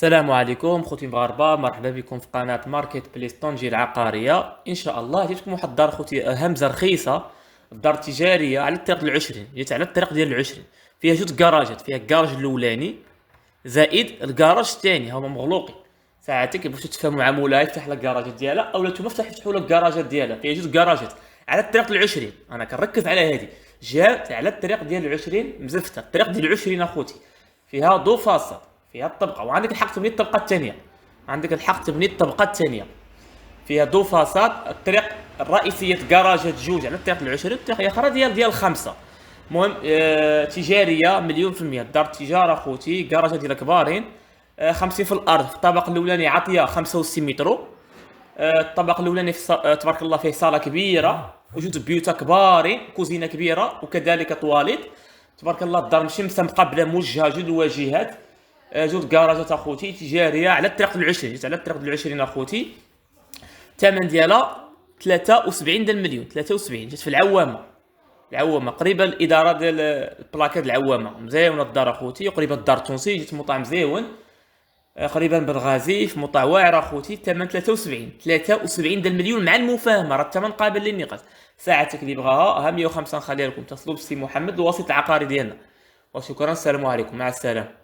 السلام عليكم خوتي المغاربه، مرحبا بكم في قناه ماركت بليس طنجة العقاريه. ان شاء الله جبتكم واحد الدار خوتي همزه رخيصه، دار تجاريه على الطريق العشرين، جيت على الطريق ديال العشرين. فيها جوج كراجات، فيها الكراج الاولاني زائد الكراج الثاني هما مغلوقين. ساعتك بغيتو تفهموا مع مولاها يفتح لك الكراجات ديالها اولا نتوما فتحوا لك الكراجات ديالها. فيها جوج كراجات على الطريق العشرين، انا كنركز على هذه جهات على الطريق ديال العشرين مزفته. الطريق ديال العشرين اخوتي فيها ضو فاصل، فيها الطبقه، وعندك الحق تبني الطبقه الثانيه. عندك الحق تبني الطبقه الثانيه، فيها ضو فاصل. الطريق الرئيسيه كراجات جوج على الطريق العشرين، الطريق الاخرى ديال الخمسه. المهم تجاريه مليون في المية. دار التجاره خوتي، كراجات ديالها كبارين. 50 في الارض، في الطابق الاولاني عاطيه 65 متر. الطابق الاولاني في تبارك الله فيه صاله كبيره وجوج بيوتا كبارين، كوزينه كبيره وكذلك طواليت. تبارك الله الدار مشمسه مقابله موجهه جوج الواجهات. جوج كراجات اخوتي تجاريه على الطريق العشرين، جيت على الطريق العشرين اخوتي. الثمن ديالها 73 د المليون، 73. جات في العوامه، العوامه قريبه الاداره ديال البلاكاد. العوامه مزيونه الدار اخوتي، وقريبه الدار التونسي، جيت مطعم زيون. قريبا بنغازي في موطا واعر اخوتي. الثمن 73، 73 د المليون مع المفاهمه، راه الثمن قابل للنقاش. ساعتك اللي بغاها ها 105 نخليها لكم، تصلوا بالسي محمد الوسيط العقاري ديالنا. وشكرا، السلام عليكم، مع السلامه.